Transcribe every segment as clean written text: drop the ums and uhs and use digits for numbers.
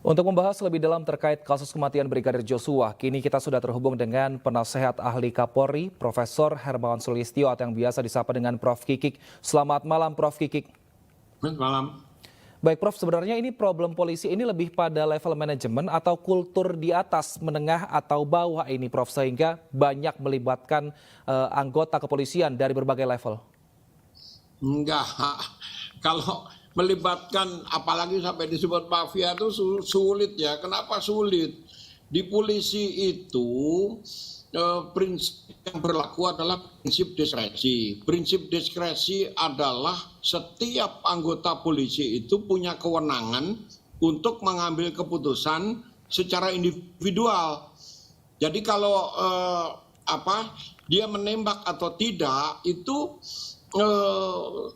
Untuk membahas lebih dalam terkait kasus kematian Brigadir Joshua, kini kita sudah terhubung dengan penasehat ahli Kapolri, Profesor Hermawan Sulistyo atau yang biasa disapa dengan Prof. Kikik. Selamat malam, Prof. Kikik. Selamat malam. Baik, Prof. Sebenarnya ini problem polisi ini lebih pada level manajemen atau kultur di atas, menengah atau bawah ini, Prof. Sehingga banyak melibatkan anggota kepolisian dari berbagai level. Enggak, kalau melibatkan apalagi sampai disebut mafia itu sulit ya. Kenapa sulit? Di polisi itu prinsip yang berlaku adalah prinsip diskresi. Prinsip diskresi adalah setiap anggota polisi itu punya kewenangan untuk mengambil keputusan secara individual. Jadi kalau dia menembak atau tidak itu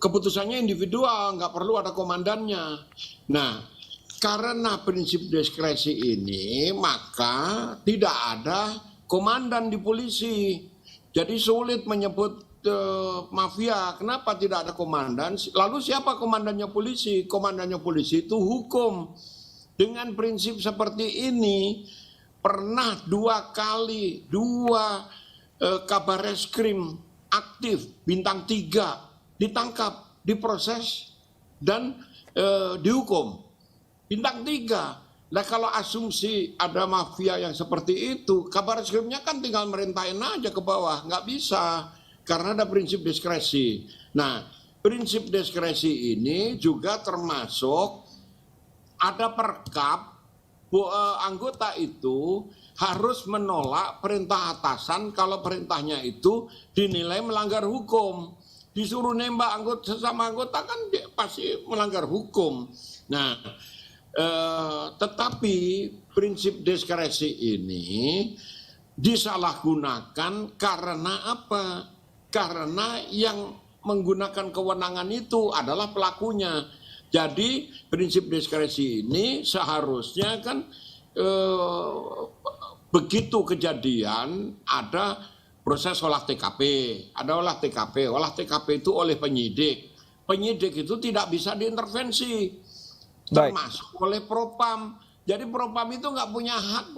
keputusannya individual, nggak perlu ada komandannya. Nah, karena prinsip diskresi ini, maka tidak ada komandan di polisi. Jadi sulit menyebut mafia. Kenapa tidak ada komandan? Lalu siapa komandannya polisi? Komandannya polisi itu hukum. Dengan prinsip seperti ini, pernah dua kabar reskrim aktif bintang 3 ditangkap, diproses dan dihukum. Bintang 3. Nah kalau asumsi ada mafia yang seperti itu, kabar reskrimnya kan tinggal merintahin aja ke bawah, nggak bisa karena ada prinsip diskresi. Nah prinsip diskresi ini juga termasuk ada perkap anggota itu harus menolak perintah atasan kalau perintahnya itu dinilai melanggar hukum. Disuruh nembak sesama anggota kan pasti melanggar hukum. Nah, tetapi prinsip diskresi ini disalahgunakan karena apa? Karena yang menggunakan kewenangan itu adalah pelakunya. Jadi prinsip diskresi ini seharusnya kan begitu kejadian ada proses olah TKP, olah TKP itu oleh penyidik. Penyidik itu tidak bisa diintervensi, termasuk oleh Propam. Jadi Propam itu nggak punya hak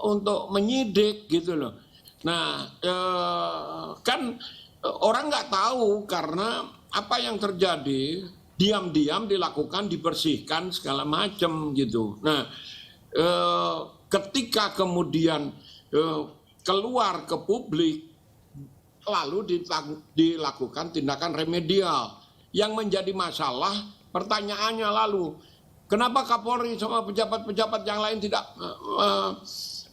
untuk menyidik gitu loh. Nah, kan orang nggak tahu karena apa yang terjadi, diam-diam dilakukan, dibersihkan segala macam gitu. Nah, ketika kemudian keluar ke publik, lalu dilakukan tindakan remedial. Yang menjadi masalah, pertanyaannya lalu, kenapa Kapolri sama pejabat-pejabat yang lain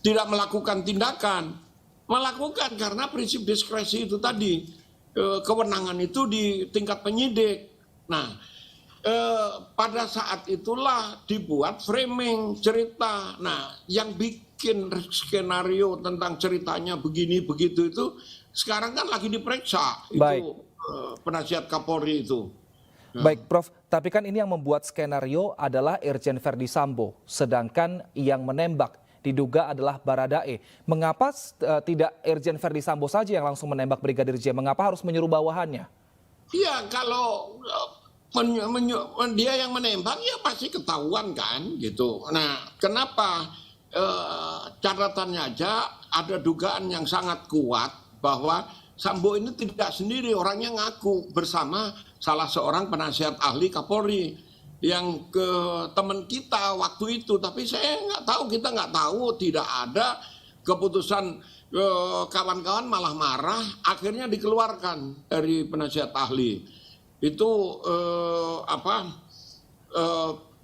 tidak melakukan tindakan? Melakukan karena prinsip diskresi itu tadi, kewenangan itu di tingkat penyidik. Nah, pada saat itulah dibuat framing cerita. Nah, yang bikin skenario tentang ceritanya begini begitu itu sekarang kan lagi diperiksa. Baik. Itu penasihat Kapolri itu. Baik, Prof. Tapi kan ini yang membuat skenario adalah Irjen Verdi Sambo, sedangkan yang menembak diduga adalah Baradae. Mengapa tidak Irjen Verdi Sambo saja yang langsung menembak Brigadir J? Mengapa harus menyuruh bawahannya? Iya, kalau dia yang menembak ya pasti ketahuan kan gitu. Nah, kenapa catatannya aja ada dugaan yang sangat kuat bahwa Sambo ini tidak sendiri, orangnya ngaku bersama salah seorang penasihat ahli Kapolri yang ke teman kita waktu itu. Tapi kita nggak tahu, tidak ada keputusan, kawan-kawan malah marah, akhirnya dikeluarkan dari penasihat ahli. Itu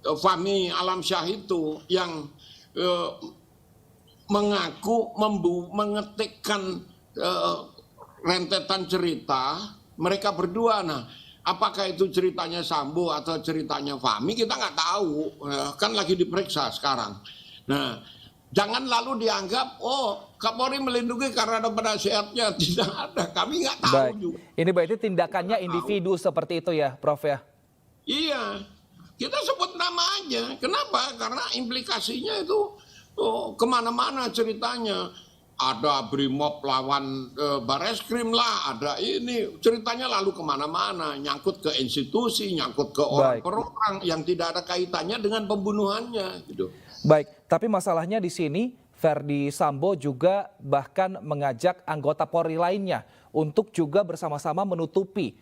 Fahmi Alamsyah itu yang mengaku mengetikkan rentetan cerita mereka berdua. Nah, apakah itu ceritanya Sambo atau ceritanya Fahmi kita nggak tahu, kan lagi diperiksa sekarang. Nah, jangan lalu dianggap Kapolri melindungi karena ada penasihatnya. Tidak ada, kami nggak tahu juga. Ini berarti tindakannya individu seperti itu ya, Prof ya? Iya, kita sebut nama aja. Kenapa? Karena implikasinya itu kemana-mana ceritanya. ada Brimob lawan Bareskrim lah, ada ini ceritanya lalu kemana-mana, nyangkut ke institusi, nyangkut ke orang Baik. per orang yang tidak ada kaitannya dengan pembunuhannya gitu. Baik, tapi masalahnya di sini Verdi Sambo juga bahkan mengajak anggota Polri lainnya untuk juga bersama-sama menutupi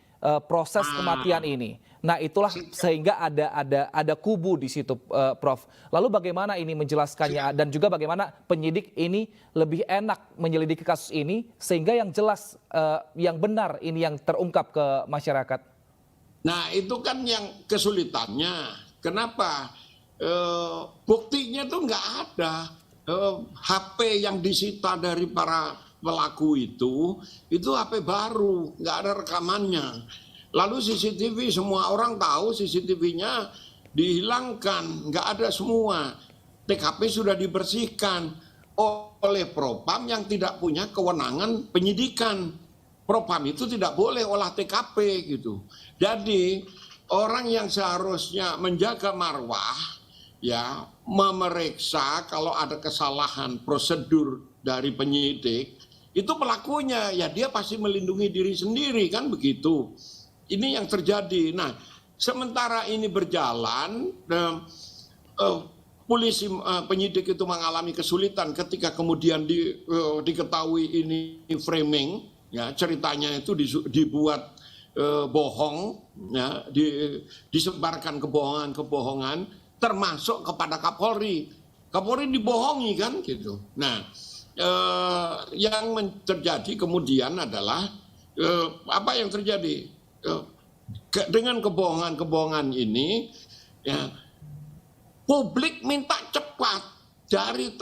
proses kematian ini. Nah, itulah sehingga ada kubu di situ, Prof. Lalu bagaimana ini menjelaskannya dan juga bagaimana penyidik ini lebih enak menyelidiki kasus ini sehingga yang jelas, yang benar ini yang terungkap ke masyarakat. Nah, itu kan yang kesulitannya. Kenapa? Buktinya tuh nggak ada. HP yang disita dari para pelaku itu HP baru, nggak ada rekamannya. Lalu CCTV, semua orang tahu CCTV-nya dihilangkan, nggak ada semua. TKP sudah dibersihkan oleh Propam yang tidak punya kewenangan penyidikan. Propam itu tidak boleh olah TKP gitu. Jadi orang yang seharusnya menjaga marwah, ya, memeriksa kalau ada kesalahan prosedur dari penyidik, itu pelakunya, ya dia pasti melindungi diri sendiri, kan begitu. Ini yang terjadi. Nah, sementara ini berjalan, polisi penyidik itu mengalami kesulitan ketika kemudian diketahui ini framing, ya, ceritanya itu dibuat bohong, ya, disebarkan kebohongan-kebohongan, termasuk kepada Kapolri. Kapolri dibohongi kan gitu. Nah, yang terjadi kemudian adalah apa yang terjadi dengan kebohongan-kebohongan ini, ya, publik minta cepat dari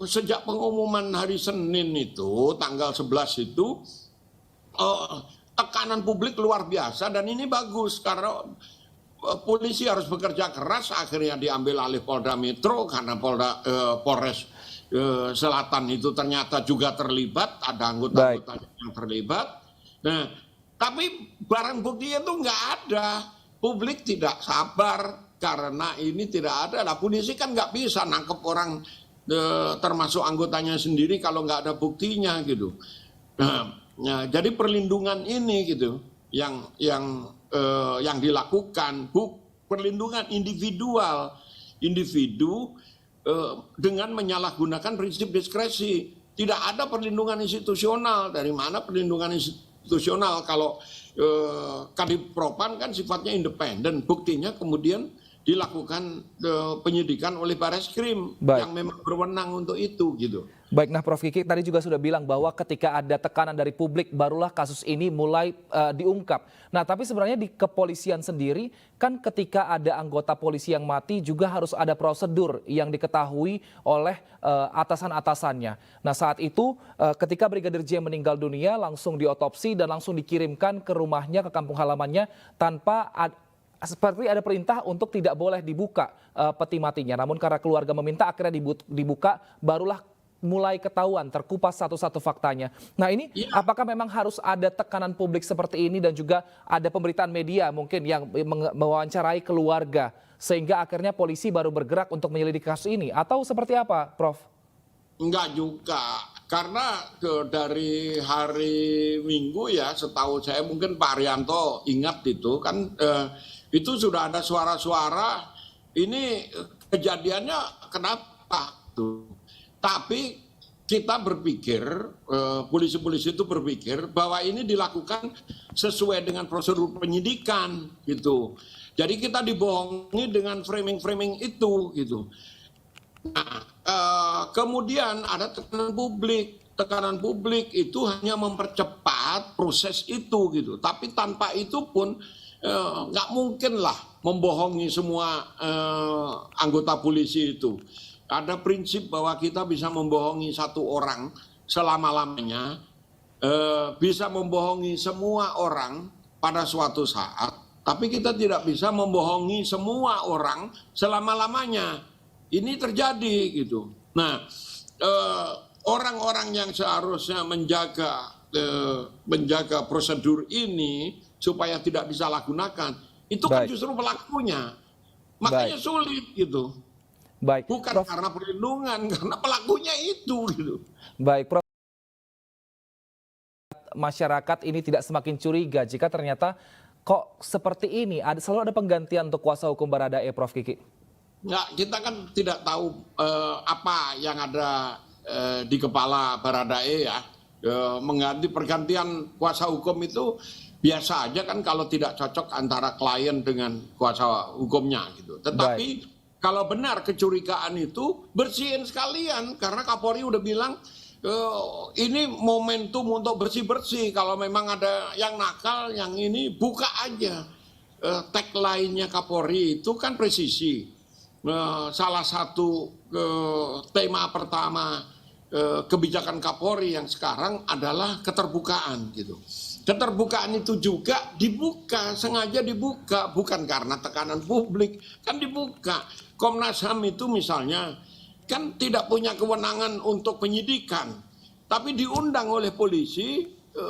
sejak pengumuman hari Senin itu tanggal 11 itu, tekanan publik luar biasa dan ini bagus karena polisi harus bekerja keras, akhirnya diambil alih Polda Metro karena Polres Selatan itu ternyata juga terlibat, ada anggota-anggota yang terlibat. Nah, tapi barang buktinya itu nggak ada. Publik tidak sabar karena ini tidak ada. Nah, polisi kan nggak bisa nangkep orang termasuk anggotanya sendiri kalau nggak ada buktinya gitu. Nah, jadi perlindungan ini gitu yang dilakukan, perlindungan individu dengan menyalahgunakan prinsip diskresi. Tidak ada perlindungan institusional. Dari mana perlindungan institusional kalau Kadipropam kan sifatnya independen, buktinya kemudian dilakukan penyidikan oleh Bareskrim yang memang berwenang untuk itu gitu. Baik, nah Prof Kiki tadi juga sudah bilang bahwa ketika ada tekanan dari publik barulah kasus ini mulai diungkap. Nah, tapi sebenarnya di kepolisian sendiri kan ketika ada anggota polisi yang mati juga harus ada prosedur yang diketahui oleh atasan-atasannya. Nah, saat itu ketika Brigadir J meninggal dunia langsung diotopsi dan langsung dikirimkan ke rumahnya, ke kampung halamannya tanpa seperti ada perintah untuk tidak boleh dibuka peti matinya. Namun karena keluarga meminta akhirnya dibuka, barulah mulai ketahuan, terkupas satu-satu faktanya. Nah ini apakah memang harus ada tekanan publik seperti ini dan juga ada pemberitaan media mungkin yang mewawancarai keluarga sehingga akhirnya polisi baru bergerak untuk menyelidiki kasus ini? Atau seperti apa, Prof? Enggak juga, karena dari hari Minggu ya setahu saya mungkin Pak Arianto ingat itu kan itu sudah ada suara-suara ini kejadiannya kenapa tuh. Tapi kita berpikir, polisi-polisi itu berpikir bahwa ini dilakukan sesuai dengan prosedur penyidikan gitu. Jadi kita dibohongi dengan framing-framing itu gitu. Nah, kemudian ada tekanan publik. Tekanan publik itu hanya mempercepat proses itu gitu. Tapi tanpa itu pun nggak mungkin lah membohongi semua anggota polisi itu. Ada prinsip bahwa kita bisa membohongi satu orang selama-lamanya, bisa membohongi semua orang pada suatu saat, tapi kita tidak bisa membohongi semua orang selama-lamanya. Ini terjadi gitu. Nah, orang-orang yang seharusnya menjaga prosedur ini supaya tidak disalahgunakan, itu kan justru pelakunya. Makanya sulit gitu. Baik, Bukan Prof. karena perlindungan, karena pelakunya itu gitu. Baik, Prof. Masyarakat ini tidak semakin curiga jika ternyata kok seperti ini, selalu ada penggantian untuk kuasa hukum Baradae, Prof. Kiki. Nggak, kita kan tidak tahu apa yang ada di kepala Baradae ya. Mengganti pergantian kuasa hukum itu biasa aja kan kalau tidak cocok antara klien dengan kuasa hukumnya gitu. Tetapi kalau benar kecurigaan itu bersihin sekalian karena Kapolri udah bilang ini momentum untuk bersih-bersih. Kalau memang ada yang nakal, yang ini buka aja. Tagline-nya Kapolri itu kan presisi. Salah satu tema pertama kebijakan Kapolri yang sekarang adalah keterbukaan gitu. Keterbukaan itu juga dibuka, sengaja dibuka, bukan karena tekanan publik, kan dibuka. Komnas HAM itu misalnya kan tidak punya kewenangan untuk penyidikan, tapi diundang oleh polisi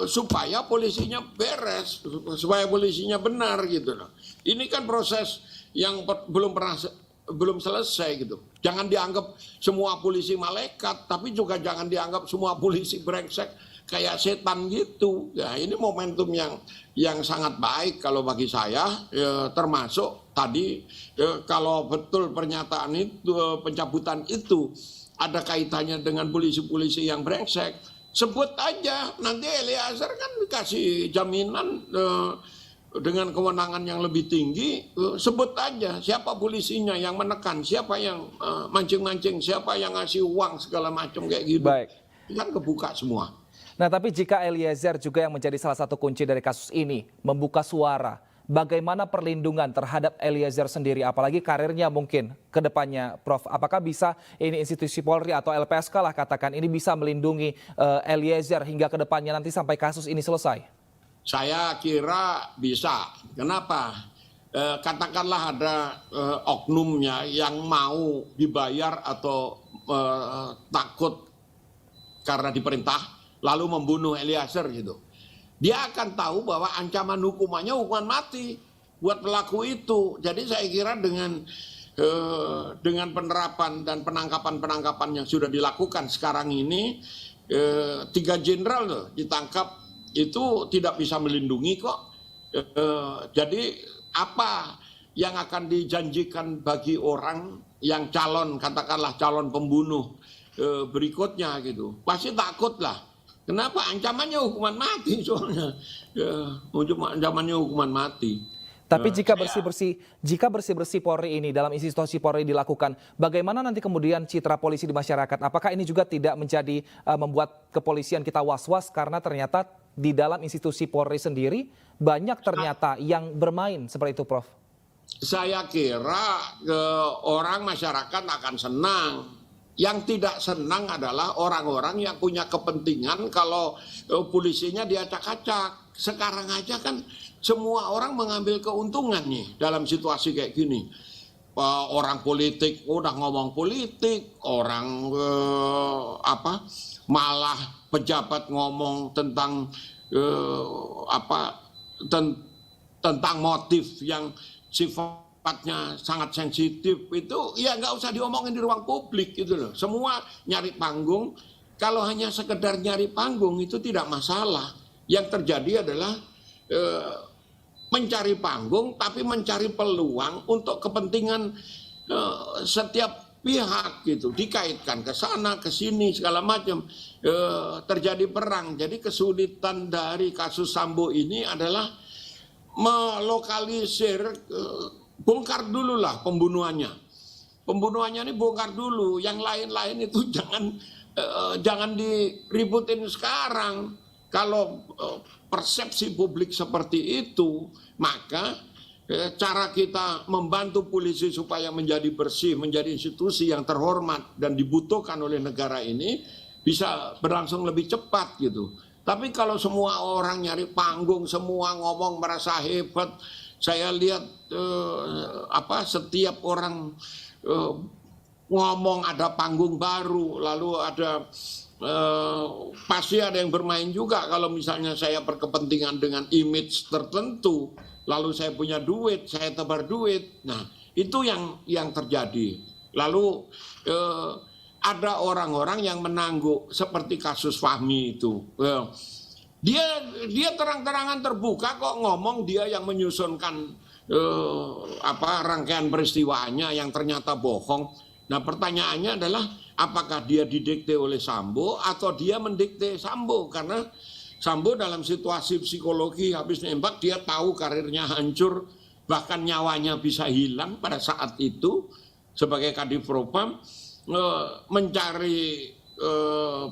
supaya polisinya beres, supaya polisinya benar gitu loh. Ini kan proses yang belum selesai gitu. Jangan dianggap semua polisi malaikat, tapi juga jangan dianggap semua polisi brengsek kayak setan gitu. Ya, ini momentum yang sangat baik kalau bagi saya, termasuk tadi kalau betul pernyataan itu, pencabutan itu ada kaitannya dengan polisi-polisi yang brengsek, sebut aja. Nanti Eliezer kan dikasih jaminan dengan kewenangan yang lebih tinggi, sebut aja siapa polisinya yang menekan, siapa yang mancing-mancing, siapa yang ngasih uang segala macam kayak gitu. Baik. Kan kebuka semua. Nah, tapi jika Eliezer juga yang menjadi salah satu kunci dari kasus ini membuka suara, bagaimana perlindungan terhadap Eliezer sendiri, apalagi karirnya mungkin ke depannya, Prof? Apakah bisa ini institusi Polri atau LPSK lah katakan ini bisa melindungi Eliezer hingga ke depannya nanti sampai kasus ini selesai? Saya kira bisa. Kenapa? Katakanlah ada oknumnya yang mau dibayar atau takut karena diperintah lalu membunuh Eliezer gitu. Dia akan tahu bahwa ancaman hukumannya hukuman mati buat pelaku itu. Jadi saya kira dengan penerapan dan penangkapan yang sudah dilakukan sekarang ini, 3 jenderal loh ditangkap itu tidak bisa melindungi kok. Jadi apa yang akan dijanjikan bagi orang yang calon, katakanlah calon pembunuh berikutnya gitu, pasti takut lah. Kenapa? Ancamannya hukuman mati soalnya. Ancamannya hukuman mati. Tapi jika bersih-bersih Polri ini dalam institusi Polri dilakukan, bagaimana nanti kemudian citra polisi di masyarakat? Apakah ini juga tidak menjadi membuat kepolisian kita was-was karena ternyata di dalam institusi Polri sendiri banyak ternyata yang bermain seperti itu, Prof? Saya kira orang masyarakat akan senang. Yang tidak senang adalah orang-orang yang punya kepentingan kalau polisinya diacak-acak. Sekarang aja kan semua orang mengambil keuntungan nih dalam situasi kayak gini. Orang politik udah ngomong politik, orang malah pejabat ngomong tentang tentang motif yang sifatnya sangat sensitif, itu ya nggak usah diomongin di ruang publik gitu loh. Semua nyari panggung. Kalau hanya sekedar nyari panggung itu tidak masalah. Yang terjadi adalah mencari panggung tapi mencari peluang untuk kepentingan setiap pihak gitu, dikaitkan ke sana ke sini segala macam, terjadi perang. Jadi kesulitan dari kasus Sambo ini adalah melokalisir, bongkar dulu lah pembunuhannya. Pembunuhannya ini bongkar dulu, yang lain-lain itu jangan diributin sekarang. Kalau persepsi publik seperti itu, maka cara kita membantu polisi supaya menjadi bersih, menjadi institusi yang terhormat dan dibutuhkan oleh negara ini bisa berlangsung lebih cepat gitu. Tapi kalau semua orang nyari panggung, semua ngomong merasa hebat, saya lihat setiap orang ngomong ada panggung baru, lalu ada pasti ada yang bermain juga. Kalau misalnya saya berkepentingan dengan image tertentu, lalu saya punya duit, saya tebar duit. Nah, itu yang terjadi. Lalu ada orang-orang yang menangguk seperti kasus Fahmi itu. Dia terang-terangan terbuka kok ngomong dia yang menyusunkan rangkaian peristiwanya yang ternyata bohong. Nah, pertanyaannya adalah apakah dia didikte oleh Sambo atau dia mendikte Sambo, karena Sambo dalam situasi psikologi habis nembak dia tahu karirnya hancur, bahkan nyawanya bisa hilang pada saat itu sebagai Kadifropam, mencari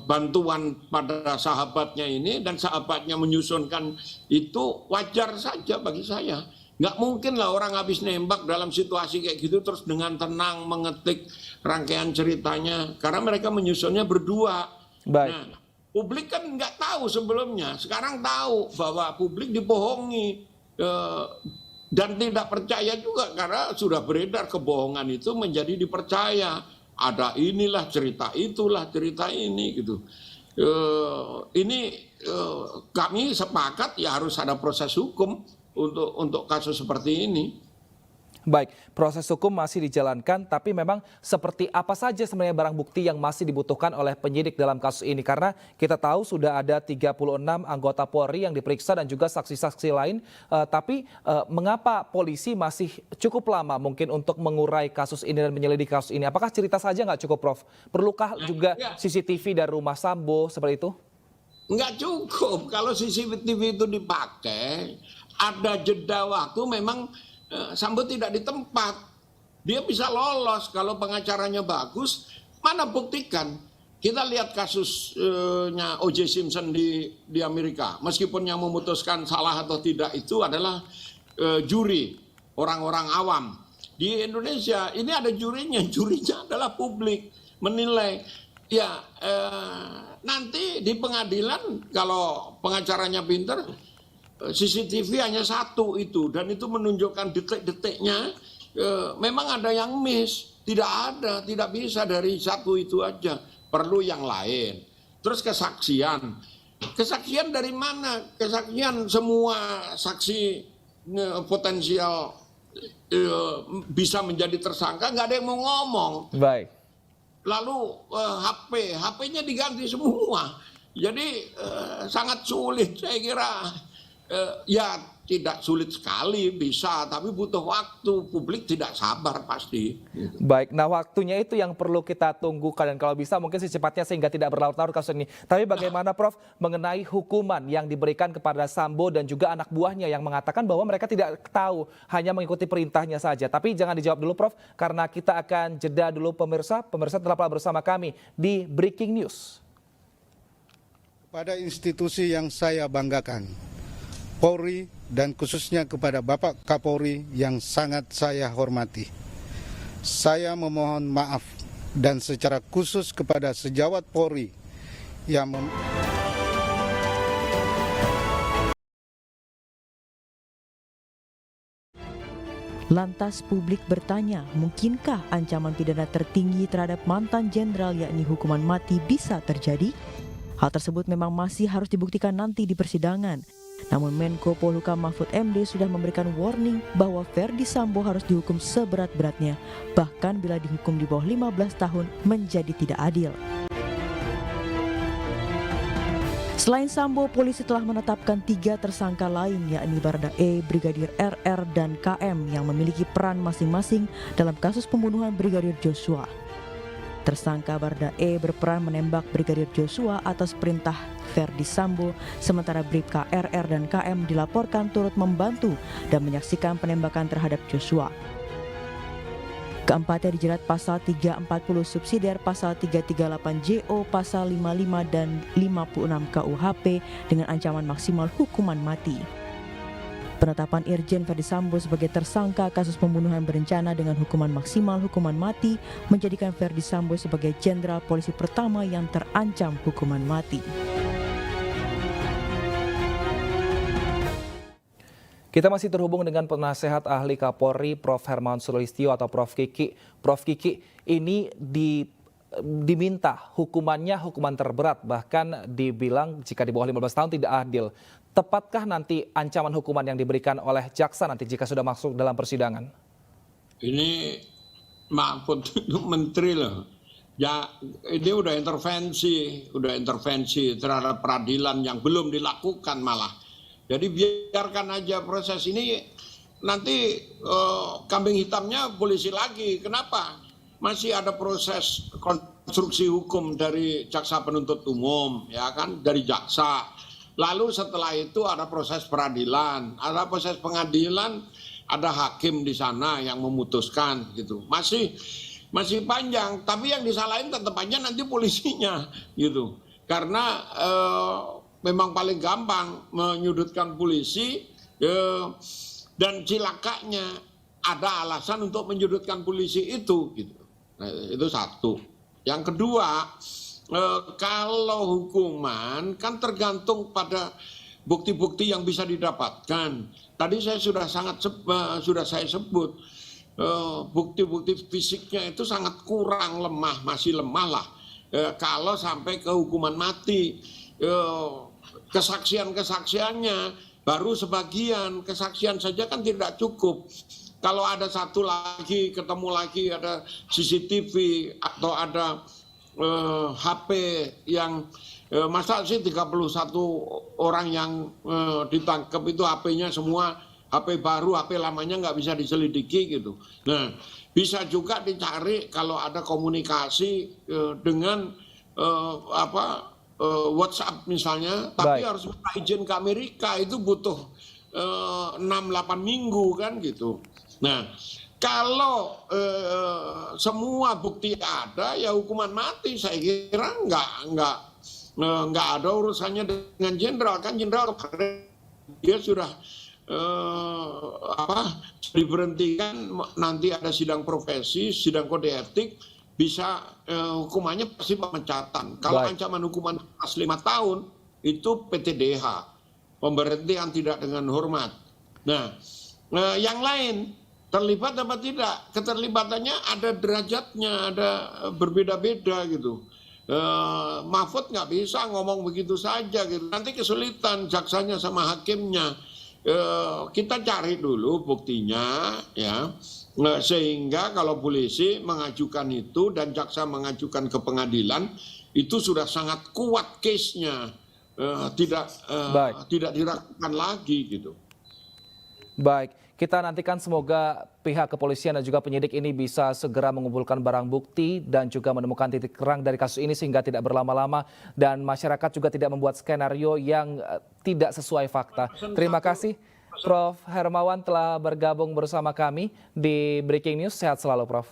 bantuan pada sahabatnya ini dan sahabatnya menyusunkan itu wajar saja bagi saya. Nggak mungkin lah orang habis nembak dalam situasi kayak gitu terus dengan tenang mengetik rangkaian ceritanya, karena mereka menyusunnya berdua. Baik. Nah, publik kan nggak tahu sebelumnya, sekarang tahu bahwa publik dibohongi dan tidak percaya juga karena sudah beredar kebohongan itu menjadi dipercaya. Ada inilah cerita itulah cerita ini gitu. Kami sepakat ya harus ada proses hukum untuk kasus seperti ini. Baik, proses hukum masih dijalankan, tapi memang seperti apa saja sebenarnya barang bukti yang masih dibutuhkan oleh penyidik dalam kasus ini? Karena kita tahu sudah ada 36 anggota Polri yang diperiksa dan juga saksi-saksi lain, tapi mengapa polisi masih cukup lama mungkin untuk mengurai kasus ini dan menyelidiki kasus ini? Apakah cerita saja nggak cukup, Prof? Perlukah juga CCTV dari rumah Sambo seperti itu? Nggak cukup, kalau CCTV itu dipakai, ada jeda waktu memang Sambo tidak di tempat. Dia bisa lolos kalau pengacaranya bagus. Mana buktikan? Kita lihat kasusnya O.J. Simpson di Amerika. Meskipun yang memutuskan salah atau tidak itu adalah juri, orang-orang awam. Di Indonesia ini ada jurinya adalah publik menilai. Ya nanti di pengadilan kalau pengacaranya pinter, CCTV hanya satu itu, dan itu menunjukkan detik-detiknya. Memang ada yang miss, tidak bisa dari satu itu aja, perlu yang lain. Terus kesaksian dari mana? Kesaksian semua saksi potensial bisa menjadi tersangka, nggak ada yang mau ngomong. Baik. Lalu HP-nya diganti semua, jadi sangat sulit saya kira. Ya tidak sulit sekali bisa, tapi butuh waktu, publik tidak sabar pasti. Baik, nah waktunya itu yang perlu kita tunggu dan kalau bisa mungkin secepatnya sehingga tidak berlarut-larut kasus ini. Tapi bagaimana Prof mengenai hukuman yang diberikan kepada Sambo dan juga anak buahnya yang mengatakan bahwa mereka tidak tahu, hanya mengikuti perintahnya saja. Tapi jangan dijawab dulu Prof, karena kita akan jeda dulu pemirsa. Pemirsa tetaplah bersama kami di Breaking News. Pada institusi yang saya banggakan, Polri, dan khususnya kepada Bapak Kapolri yang sangat saya hormati. Saya memohon maaf dan secara khusus kepada sejawat Polri yang Lantas publik bertanya, mungkinkah ancaman pidana tertinggi terhadap mantan jenderal yakni hukuman mati bisa terjadi? Hal tersebut memang masih harus dibuktikan nanti di persidangan. Namun Menko Polhukam Mahfud MD sudah memberikan warning bahwa Ferdy Sambo harus dihukum seberat-beratnya, bahkan bila dihukum di bawah 15 tahun menjadi tidak adil. Selain Sambo, polisi telah menetapkan 3 tersangka lain yakni Baradae, Brigadir RR, dan KM yang memiliki peran masing-masing dalam kasus pembunuhan Brigadir Joshua. Tersangka Baradae berperan menembak Brigadir Joshua atas perintah Ferdy Sambo, sementara Bribka RR dan KM dilaporkan turut membantu dan menyaksikan penembakan terhadap Joshua. Keempatnya dijerat pasal 340 subsidiar, pasal 338 JO, pasal 55 dan 56 KUHP dengan ancaman maksimal hukuman mati. Penetapan Irjen Ferdy Sambo sebagai tersangka kasus pembunuhan berencana dengan hukuman maksimal hukuman mati menjadikan Ferdy Sambo sebagai jenderal polisi pertama yang terancam hukuman mati. Kita masih terhubung dengan penasehat ahli Kapolri Prof Hermawan Sulistyo atau Prof Kiki. Prof Kiki, ini diminta hukumannya hukuman terberat, bahkan dibilang jika di bawah 15 tahun tidak adil. Tepatkah nanti ancaman hukuman yang diberikan oleh jaksa nanti jika sudah masuk dalam persidangan? Ini Mahfud itu menteri loh. Ya ini udah intervensi terhadap peradilan yang belum dilakukan malah. Jadi biarkan aja proses ini, nanti kambing hitamnya polisi lagi. Kenapa? Masih ada proses konstruksi hukum dari jaksa penuntut umum, ya kan, dari jaksa. Lalu setelah itu ada proses peradilan, ada proses pengadilan, ada hakim di sana yang memutuskan gitu. Masih panjang, tapi yang disalahin tetap aja nanti polisinya gitu. Karena memang paling gampang menyudutkan polisi, dan cilakanya ada alasan untuk menyudutkan polisi itu gitu. Nah, itu satu. Yang kedua, kalau hukuman kan tergantung pada bukti-bukti yang bisa didapatkan. Tadi saya sudah saya sebut, bukti-bukti fisiknya itu sangat kurang, lemah, masih lemah lah. Kalau sampai ke hukuman mati, kesaksiannya baru sebagian, kesaksian saja kan tidak cukup. Kalau ada satu lagi, ketemu lagi, ada CCTV atau ada HP yang masa sih 31 orang yang ditangkap itu HP-nya semua HP baru, HP lamanya nggak bisa diselidiki gitu. Nah, bisa juga dicari kalau ada komunikasi dengan WhatsApp misalnya, tapi harus minta izin ke Amerika, itu butuh 6-8 minggu kan gitu. Nah, kalau semua bukti ada, ya hukuman mati saya kira nggak ada urusannya dengan jenderal. Kan jenderal dia sudah diberhentikan, nanti ada sidang profesi, sidang kode etik, bisa hukumannya pasti pemecatan. Kalau ancaman hukuman 5 tahun itu PTDH, pemberhentian tidak dengan hormat. Nah, yang lain terlibat apa tidak? Keterlibatannya ada derajatnya, ada berbeda-beda gitu. Mahfud nggak bisa ngomong begitu saja gitu. Nanti kesulitan jaksanya sama hakimnya. Kita cari dulu buktinya, ya, sehingga kalau polisi mengajukan itu dan jaksa mengajukan ke pengadilan itu sudah sangat kuat case-nya, tidak diragukan lagi gitu. Baik, kita nantikan semoga pihak kepolisian dan juga penyidik ini bisa segera mengumpulkan barang bukti dan juga menemukan titik terang dari kasus ini sehingga tidak berlama-lama dan masyarakat juga tidak membuat skenario yang tidak sesuai fakta. Terima kasih Prof. Hermawan telah bergabung bersama kami di Breaking News. Sehat selalu, Prof.